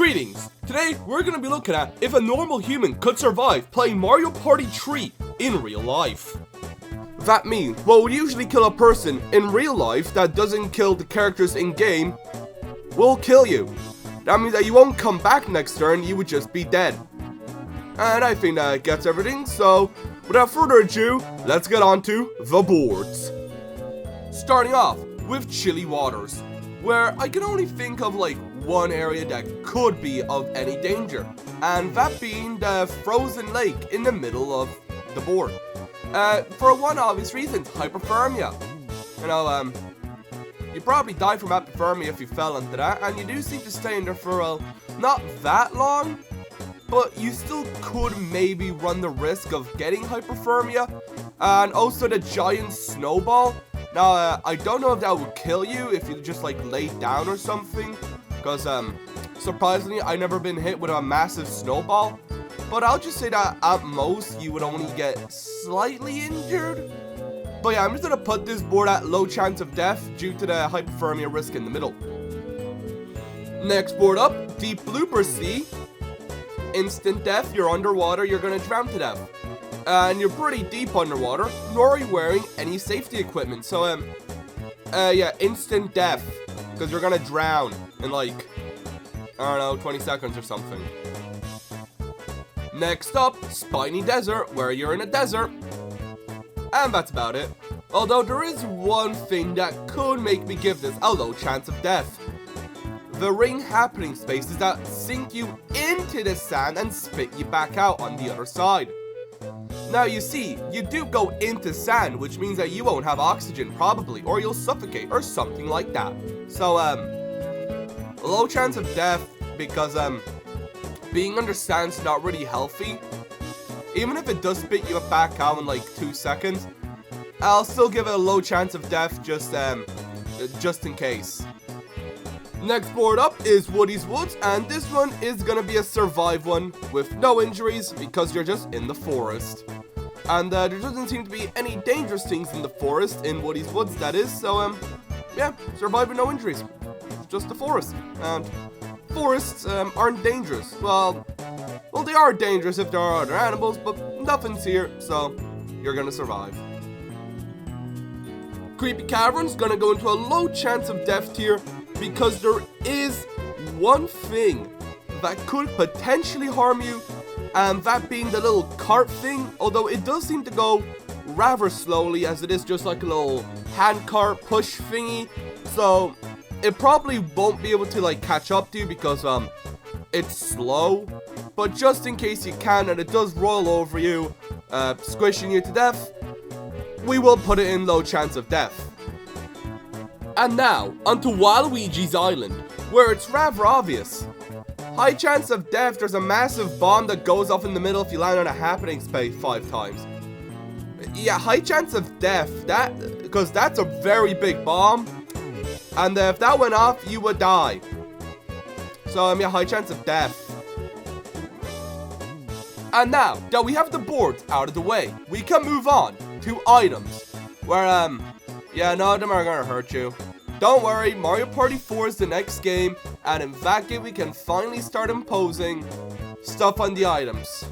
Greetings! Today we're going to be looking at if a normal human could survive playing Mario Party 3 in real life. That means what would usually kill a person in real life that doesn't kill the characters in game will kill you. That means that you won't come back next turn, you would just be dead. And I think that gets everything, so without further ado, let's get on to the boards. Starting off with Chilly Waters, where I can only think of like one area that could be of any danger, and that being the frozen lake in the middle of the board. For one obvious reason, hypothermia. You probably die from hypothermia if you fell into that, and you do seem to stay in there for not that long, but you still could maybe run the risk of getting hypothermia. And also the giant snowball. Now, I don't know if that would kill you if you just like lay down or something, because surprisingly, I've never been hit with a massive snowball. But I'll just say that at most, you would only get slightly injured. But yeah, I'm just going to put this board at low chance of death due to the hypothermia risk in the middle. Next board up, Deep Blooper Sea. Instant death, you're underwater, you're going to drown to death. And you're pretty deep underwater, nor are you wearing any safety equipment. So, yeah, instant death, because you're going to drown in like, I don't know, 20 seconds or something. Next up, Spiny Desert, where you're in a desert. And that's about it. Although there is one thing that could make me give this a low chance of death. The ring happening spaces that sink you into the sand and spit you back out on the other side. Now you see, you do go into sand, which means that you won't have oxygen probably, or you'll suffocate or something like that. So, low chance of death because, being under sand's not really healthy. Even if it does spit you back out in like 2 seconds, I'll still give it a low chance of death just in case. Next board up is Woody's Woods, and this one is gonna be a survive one with no injuries because you're just in the forest. And there doesn't seem to be any dangerous things in the forest, in Woody's Woods that is, so yeah, survive with no injuries. It's just the forest, and forests aren't dangerous. Well, they are dangerous if there are other animals, but nothing's here, so you're gonna survive. Creepy Cavern's gonna go into a low chance of death tier because there is one thing that could potentially harm you, and that being the little cart thing, although it does seem to go rather slowly as it is just like a little hand cart push thingy, so it probably won't be able to like catch up to you because it's slow. But just in case you can and it does roll over you, squishing you to death, we will put it in low chance of death. And now, onto Waluigi's Island, where it's rather obvious. High chance of death, there's a massive bomb that goes off in the middle if you land on a happening space 5 times. Yeah, high chance of death, because that's a very big bomb. And if that went off, you would die. So, yeah, high chance of death. And now that we have the boards out of the way, we can move on to items. Where, yeah, none of them are gonna hurt you. Don't worry, Mario Party 4 is the next game, and in that game we can finally start imposing stuff on the items.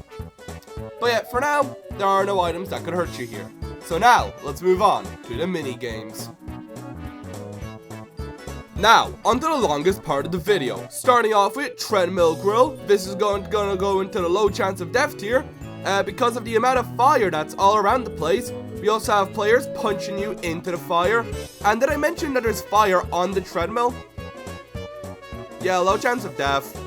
But yeah, for now, there are no items that could hurt you here. So now, let's move on to the mini games. Now, onto the longest part of the video. Starting off with Treadmill Grill. This is gonna go into the low chance of death tier because of the amount of fire that's all around the place. We also have players punching you into the fire. And did I mention that there's fire on the treadmill? Yeah, low chance of death.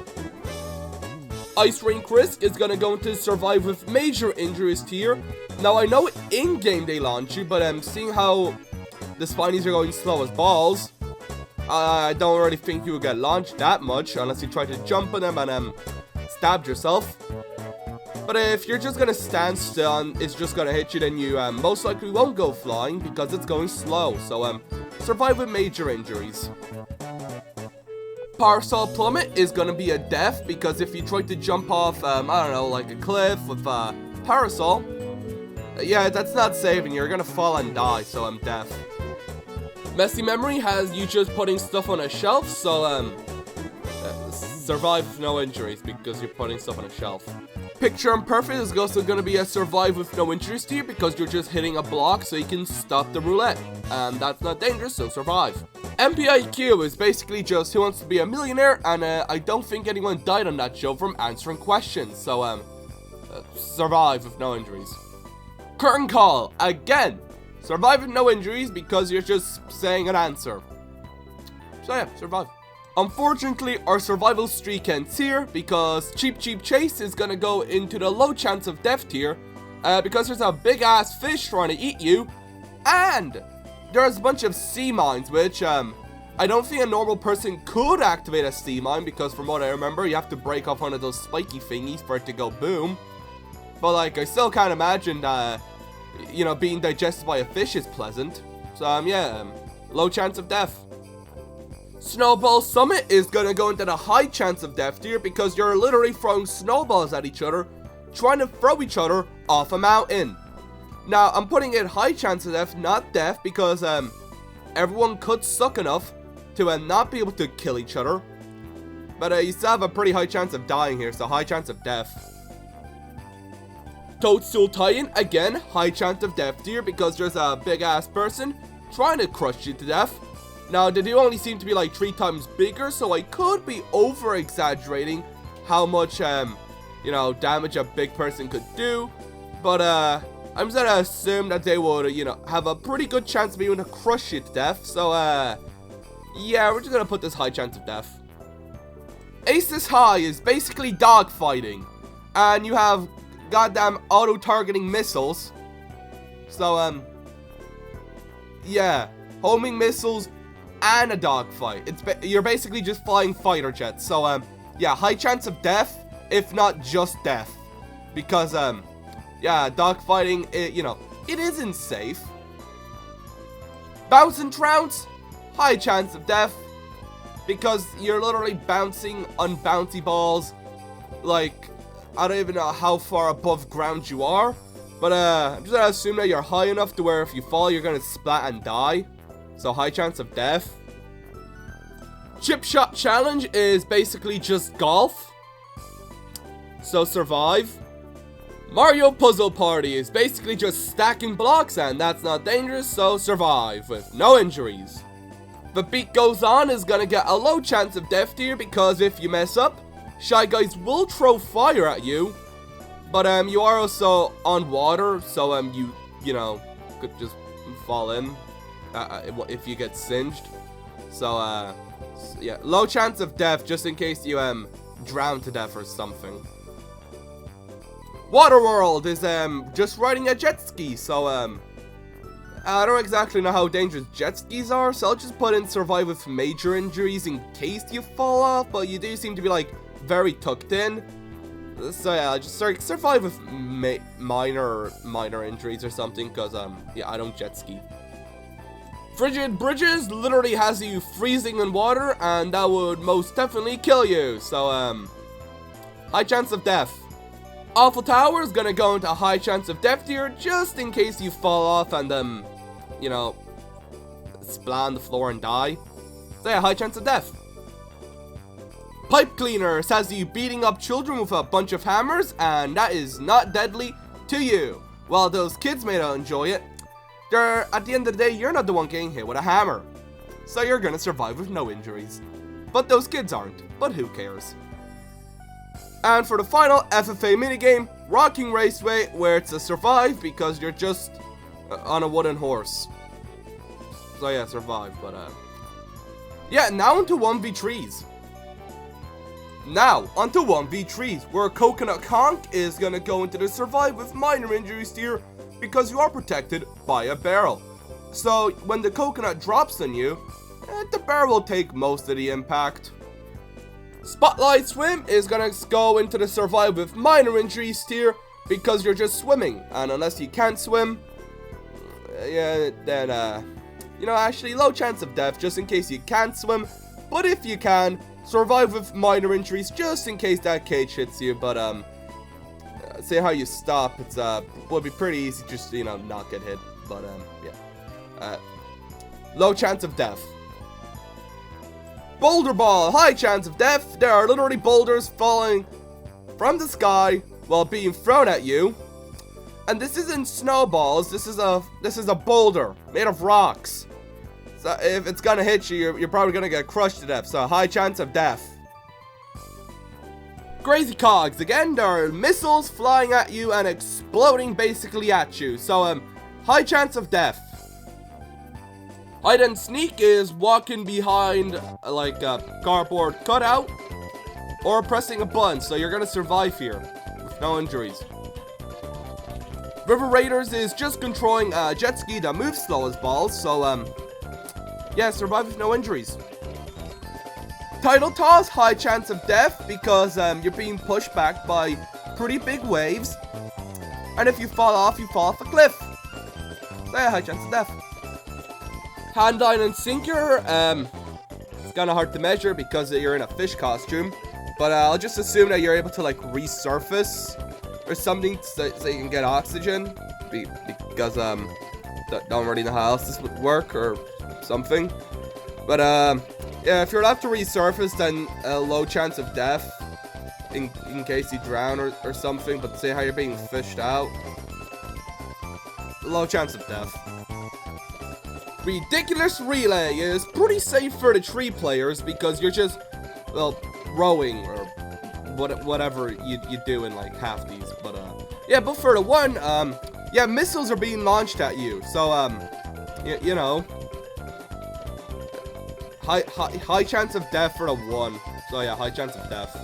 Ice Rink Chris is gonna go into survive with major injuries tier. Now I know in-game they launch you, but seeing how the Spinies are going slow as balls, I don't really think you will get launched that much unless you try to jump on them and stab yourself. But if you're just gonna stand still and it's just gonna hit you, then you most likely won't go flying because it's going slow. So survive with major injuries. Parasol Plummet is gonna be a death because if you try to jump off, I don't know, like a cliff with a parasol, yeah, that's not saving. You're gonna fall and die. So I'm deaf. Messy Memory has you just putting stuff on a shelf, so survive with no injuries because you're putting stuff on a shelf. Picture Imperfect is also going to be a survive with no injuries tier because you're just hitting a block so you can stop the roulette. And that's not dangerous, so survive. MPIQ is basically just Who Wants to Be a Millionaire, and I don't think anyone died on that show from answering questions, so survive with no injuries. Curtain Call, again, survive with no injuries because you're just saying an answer. So yeah, survive. Unfortunately, our survival streak ends here because Cheep Chase is gonna go into the low chance of death tier because there's a big ass fish trying to eat you, and there's a bunch of sea mines, which I don't think a normal person could activate a sea mine because from what I remember, you have to break off one of those spiky thingies for it to go boom. But like, I still can't imagine you know, being digested by a fish is pleasant. So yeah, low chance of death. Snowball Summit is gonna go into the high chance of death tier because you're literally throwing snowballs at each other, trying to throw each other off a mountain. Now, I'm putting it high chance of death, not death, because everyone could suck enough to not be able to kill each other. But you still have a pretty high chance of dying here, so high chance of death. Toadstool Titan, again, high chance of death tier because there's a big ass person trying to crush you to death. Now, they do only seem to be like 3 times bigger, so I could be over exaggerating how much, you know, damage a big person could do. But, I'm just gonna assume that they would, you know, have a pretty good chance of being able to crush you to death. So, yeah, we're just gonna put this high chance of death. Aces High is basically dogfighting. And you have goddamn auto-targeting missiles. So, yeah, homing missiles and a dogfight. You're basically just flying fighter jets. So, yeah, high chance of death, if not just death. Because, yeah, dogfighting, you know, it isn't safe. Bounce and Trounce, high chance of death. Because you're literally bouncing on bouncy balls. Like, I don't even know how far above ground you are. But, I'm just gonna assume that you're high enough to where if you fall, you're gonna splat and die. So, high chance of death. Chip Shot Challenge is basically just golf. So, survive. Mario Puzzle Party is basically just stacking blocks, and that's not dangerous, so survive with no injuries. The Beat Goes On is gonna get a low chance of death tier because if you mess up, Shy Guys will throw fire at you. But you are also on water, so you know, could just fall in if you get singed. So yeah, low chance of death just in case you drown to death or something. Waterworld is just riding a jet ski, so I don't exactly know how dangerous jet skis are, so I'll just put in survive with major injuries in case you fall off, but you do seem to be like very tucked in. So yeah, just survive with minor injuries or something, because yeah, I don't jet ski. Frigid Bridges literally has you freezing in water, and that would most definitely kill you, so high chance of death. Awful Tower is gonna go into a high chance of death tier just in case you fall off and you know, splat on the floor and die. So yeah, high chance of death. Pipe Cleaners has you beating up children with a bunch of hammers, and that is not deadly to you. While those kids may not enjoy it, at the end of the day, you're not the one getting hit with a hammer. So you're gonna survive with no injuries. But those kids aren't, but who cares? And for the final FFA minigame, Rocking Raceway, where it's a survive because you're just on a wooden horse. So yeah, survive, but yeah, now onto 1v3s. Now, onto 1v3s, where Coconut Conk is gonna go into the survive with minor injuries tier because you are protected by a barrel. So, when the coconut drops on you, the barrel will take most of the impact. Spotlight Swim is gonna go into the survive with minor injuries tier because you're just swimming, and unless you can't swim, yeah, then, you know, actually low chance of death just in case you can't swim, but if you can, survive with minor injuries just in case that cage hits you, but, see how you stop, it's, would be pretty easy just, you know, not get hit, but, yeah, low chance of death. Boulder Ball, high chance of death. There are literally boulders falling from the sky while being thrown at you. And this isn't snowballs, this is a boulder made of rocks. So if it's gonna hit you, you're probably gonna get crushed to death, so high chance of death. Crazy Cogs, again, there are missiles flying at you and exploding basically at you, so high chance of death. Hide and Sneak is walking behind like a cardboard cutout or pressing a button, so you're gonna survive here with no injuries. River Raiders is just controlling a jet ski that moves slow as balls, so yeah, survive with no injuries. Tidal Toss, high chance of death because you're being pushed back by pretty big waves, and if you fall off a cliff. So yeah, high chance of death. Hand Island Sinker, it's kind of hard to measure because you're in a fish costume, but I'll just assume that you're able to like resurface or something so you can get oxygen, because don't really know how else this would work or something. But yeah, if you're left to resurface, then a low chance of death in case you drown or something, but say how you're being fished out, low chance of death. Ridiculous Relay is pretty safe for the 3 players because you're just, well, rowing or whatever you do in like half these. But yeah, but for the 1, yeah, missiles are being launched at you, so you know, high chance of death for the 1. So yeah, high chance of death.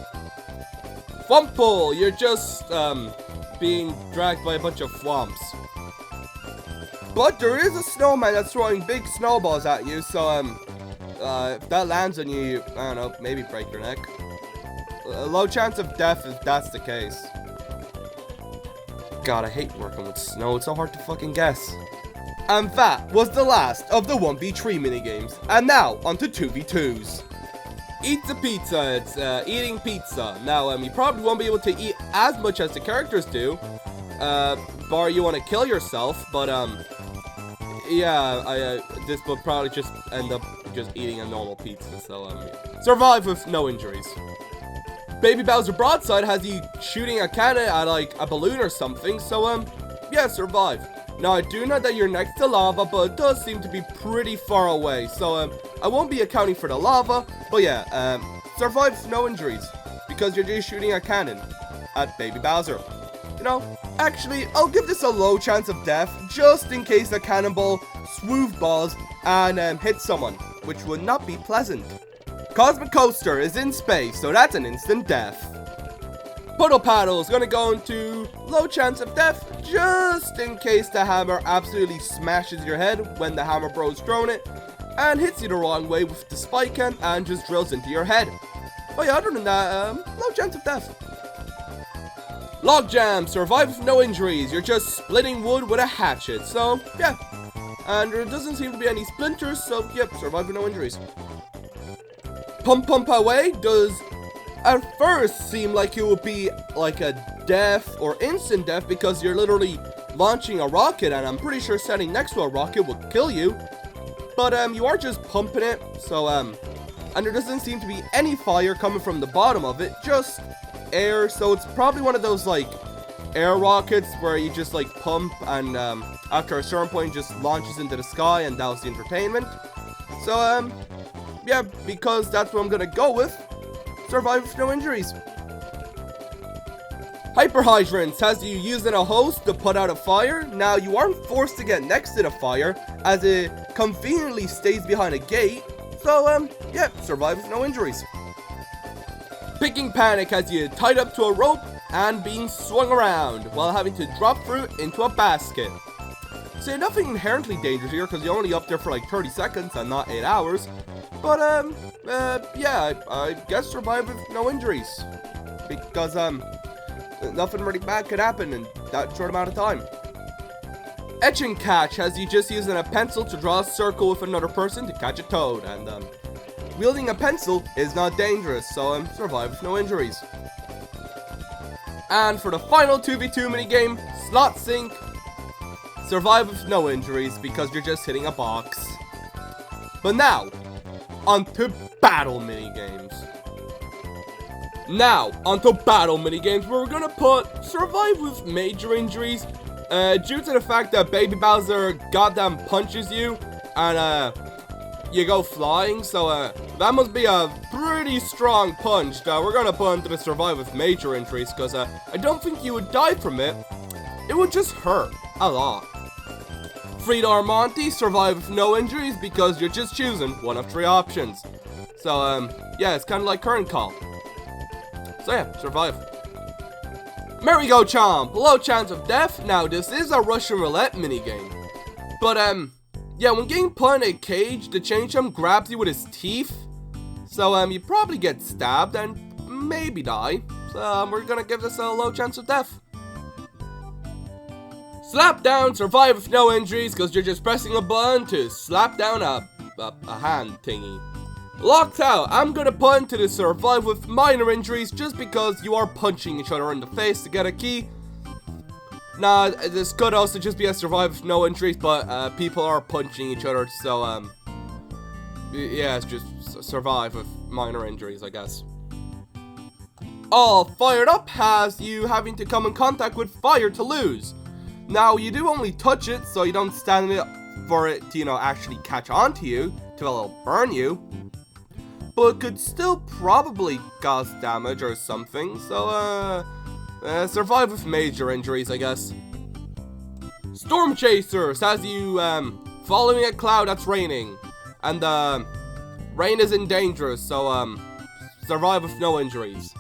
Thwomple, you're just being dragged by a bunch of thwomps. But there is a snowman that's throwing big snowballs at you, so if that lands on you, I don't know, maybe break your neck. A low chance of death if that's the case. God, I hate working with snow, it's so hard to fucking guess. And that was the last of the 1v3 minigames. And now, onto 2v2s. Eat the pizza, it's eating pizza. Now, you probably won't be able to eat as much as the characters do, bar you want to kill yourself, but yeah, this will probably just end up just eating a normal pizza, so survive with no injuries. Baby Bowser Broadside has you shooting a cannon at like a balloon or something, so yeah, survive. Now I do know that you're next to lava, but it does seem to be pretty far away, so I won't be accounting for the lava, but yeah, survive with no injuries because you're just shooting a cannon at Baby Bowser. You know, actually, I'll give this a low chance of death, just in case the cannonball swooped balls and hit someone, which would not be pleasant. Cosmic Coaster is in space, so that's an instant death. Puddle Paddle is gonna go into low chance of death, just in case the hammer absolutely smashes your head when the hammer bro's thrown it, and hits you the wrong way with the spike end and just drills into your head. But yeah, other than that, low chance of death. Logjam, survive with no injuries, you're just splitting wood with a hatchet, so yeah. And there doesn't seem to be any splinters, so yep, survive with no injuries. Pump Pump Away does at first seem like it would be like a death or instant death because you're literally launching a rocket, and I'm pretty sure standing next to a rocket will kill you. But you are just pumping it, so and there doesn't seem to be any fire coming from the bottom of it, just air, so it's probably one of those like air rockets where you just like pump and after a certain point just launches into the sky, and that was the entertainment. So yeah, because that's what I'm gonna go with, survive with no injuries. Hyper Hydrants has you using a hose to put out a fire. Now you aren't forced to get next to the fire as it conveniently stays behind a gate, so yeah, survive with no injuries. Picking Panic has you tied up to a rope and being swung around while having to drop fruit into a basket. So nothing inherently dangerous here because you're only up there for like 30 seconds and not 8 hours. But yeah, I guess survive with no injuries because nothing really bad could happen in that short amount of time. Etch and Catch has you just using a pencil to draw a circle with another person to catch a toad, and wielding a pencil is not dangerous, so survive with no injuries. And for the final 2v2 minigame, Slot Sink, survive with no injuries because you're just hitting a box. But now, on to battle minigames. Now, onto battle minigames, where we're gonna put survive with major injuries. Due to the fact that Baby Bowser goddamn punches you, and you go flying, so that must be a pretty strong punch that we're gonna put into the survive with major injuries, because I don't think you would die from it. It would just hurt a lot. Frida or Monty, survive with no injuries because you're just choosing one of 3 options. So yeah, it's kind of like current call. So yeah, survive. Merry-Go Chomp, low chance of death. Now this is a Russian roulette minigame, but yeah, when getting put in a cage, the Chain Chomp grabs you with his teeth. So you probably get stabbed and maybe die. So we're gonna give this a low chance of death. Slap down, survive with no injuries because you're just pressing a button to slap down a hand thingy. Locked out, I'm gonna put into the survive with minor injuries just because you are punching each other in the face to get a key. Nah, this could also just be a survive with no injuries, but people are punching each other, so yeah, it's just survive with minor injuries, I guess. All fired up has you having to come in contact with fire to lose. Now, you do only touch it, so you don't stand in it for it to, actually catch on to you, to a little burn you. But could still probably cause damage or something, so, survive with major injuries, I guess. Storm Chasers has you, following a cloud that's raining. And, rain isn't dangerous, so, survive with no injuries.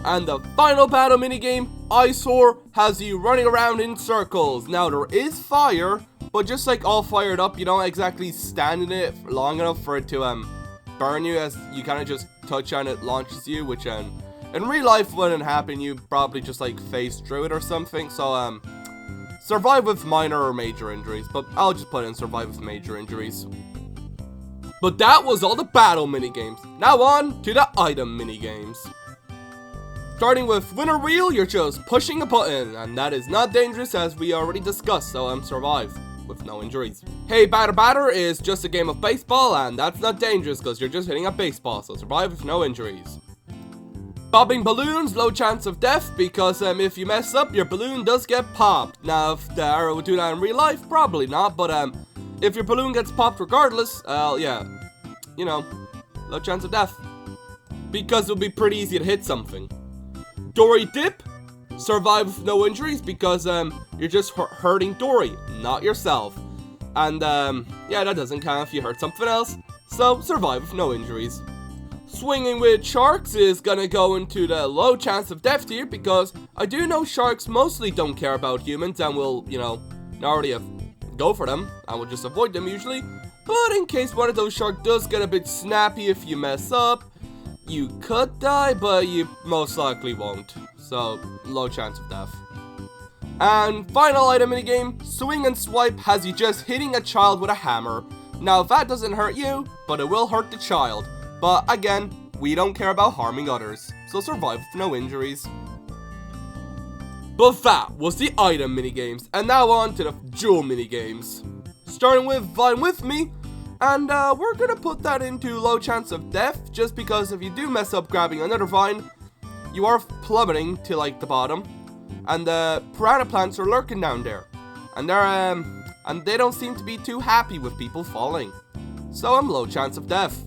And the final battle minigame, Eyesore, has you running around in circles. Now, there is fire, but just like all fired up, you don't exactly stand in it long enough for it to, burn you, as you kind of just touch on it, launches you, which, in real life wouldn't happen. You probably just, like, phase through it or something. So, survive with minor or major injuries, but I'll just put in survive with major injuries. But that was all the battle minigames. Now on to the item minigames. Starting with winner wheel, you're just pushing a button, and that is not dangerous as we already discussed, so survive with no injuries. Hey Batter Batter is just a game of baseball, and that's not dangerous because you're just hitting a baseball, so survive with no injuries. Bobbing balloons, low chance of death, because if you mess up, your balloon does get popped. Now, if the arrow would do that in real life, probably not, but if your balloon gets popped regardless, yeah, low chance of death. Because it would be pretty easy to hit something. Dory Dip, survive with no injuries because you're just hurting Dory, not yourself. And yeah, that doesn't count if you hurt something else, so survive with no injuries. Swinging with sharks is gonna go into the low chance of death tier because I do know sharks mostly don't care about humans and will, already go for them and will just avoid them usually. But in case one of those sharks does get a bit snappy if you mess up, you could die, but you most likely won't. So, low chance of death. And final item in the game, Swing and Swipe has you just hitting a child with a hammer. Now, that doesn't hurt you, but it will hurt the child. But again, we don't care about harming others, so survive with no injuries. But that was the item minigames, and now on to the jewel minigames. Starting with Vine With Me, and we're gonna put that into low chance of death, just because if you do mess up grabbing another vine, you are plummeting to like the bottom, and the piranha plants are lurking down there, and they don't seem to be too happy with people falling, so I'm low chance of death.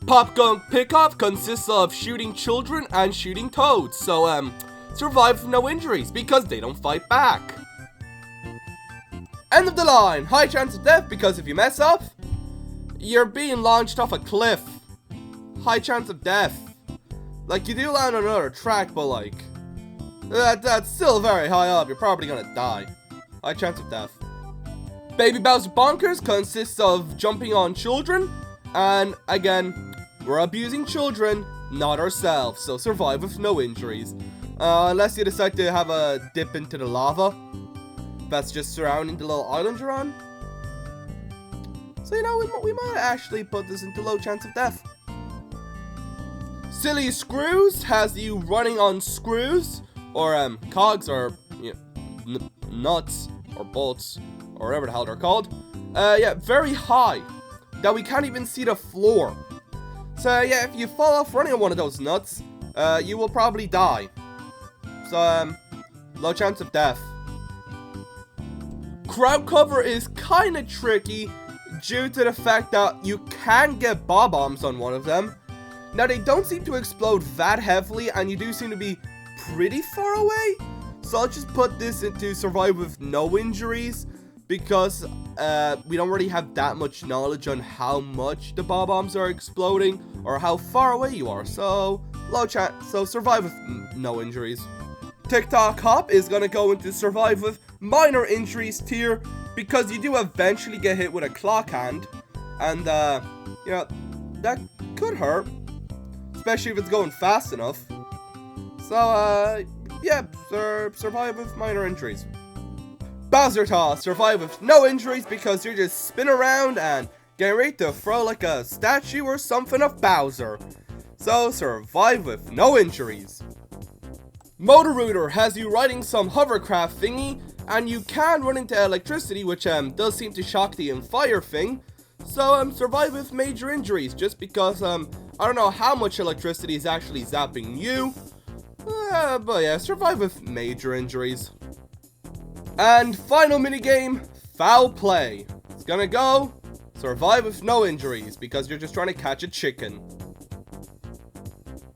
Pop Gun Pickoff consists of shooting children and shooting toads, so survive with no injuries because they don't fight back. End of the line, high chance of death because if you mess up, you're being launched off a cliff. High chance of death. Like, you do land on another track, but like, that's still very high up. You're probably gonna die. High chance of death. Baby Bowser Bonkers consists of jumping on children, and again, we're abusing children, not ourselves, so survive with no injuries. Unless you decide to have a dip into the lava. That's just surrounding the little island you're on. So, we might actually put this into low chance of death. Silly Screws has you running on screws, or cogs, or nuts, or bolts, or whatever the hell they're called. Yeah, very high, that we can't even see the floor. So yeah, if you fall off running on one of those nuts, you will probably die. So low chance of death. Crowd cover is kind of tricky due to the fact that you can get bob-ombs on one of them. Now they don't seem to explode that heavily, and you do seem to be pretty far away. So I'll just put this into survive with no injuries, because we don't really have that much knowledge on how much the bob-ombs are exploding or how far away you are. So low chance, so survive with no injuries. TikTok Hop is gonna go into survive with minor injuries tier, because you do eventually get hit with a clock hand, and you know, that could hurt, especially if it's going fast enough. So yeah, survive with minor injuries. Bowser Toss, survive with no injuries, because you're just spin around and getting ready to throw like a statue or something of Bowser. So survive with no injuries. Motor Rooter has you riding some hovercraft thingy, and you can run into electricity, which does seem to shock the fire thing. So survive with major injuries, just because I don't know how much electricity is actually zapping you. But yeah, survive with major injuries. And final minigame, Foul Play. It's gonna go survive with no injuries, because you're just trying to catch a chicken.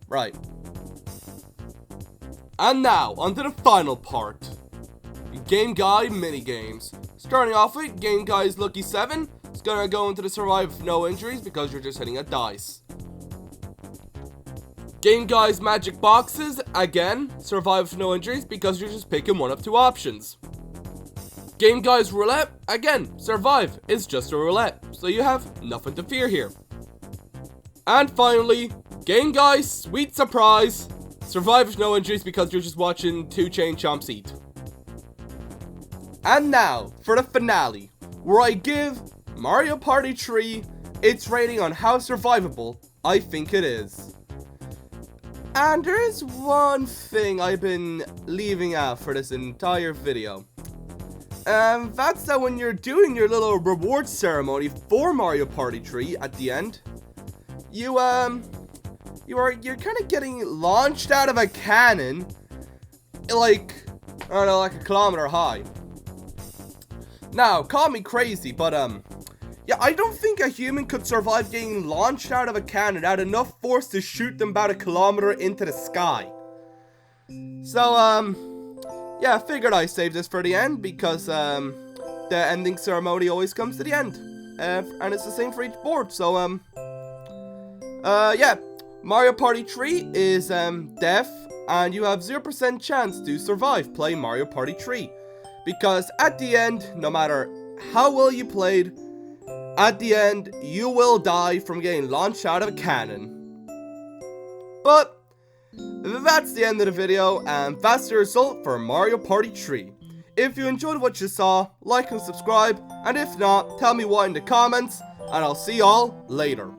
Right. And now, onto the final part. Game Guy minigames. Starting off with Game Guy's Lucky 7. It's gonna go into the survive with no injuries, because you're just hitting a dice. Game Guy's Magic Boxes, again, survive with no injuries, because you're just picking one of two options. Game Guy's Roulette, again, survive, it's just a roulette, so you have nothing to fear here. And finally, Game Guy's Sweet Surprise, survive with no injuries, because you're just watching 2 Chain Chomps eat. And now, for the finale, where I give Mario Party 3 its rating on how survivable I think it is. And there is one thing I've been leaving out for this entire video. And that's that when you're doing your little reward ceremony for Mario Party 3 at the end, you're kind of getting launched out of a cannon, like, I don't know, like a kilometer high. Now, call me crazy, but yeah, I don't think a human could survive getting launched out of a cannon at enough force to shoot them about a kilometer into the sky. So, yeah, I figured I saved this for the end, because the ending ceremony always comes to the end. And it's the same for each board, so, yeah, Mario Party 3 is death, and you have 0% chance to survive playing Mario Party 3. Because at the end, no matter how well you played, at the end, you will die from getting launched out of a cannon. But that's the end of the video, and that's the result for Mario Party 3. If you enjoyed what you saw, like and subscribe, and if not, tell me why in the comments, and I'll see y'all later.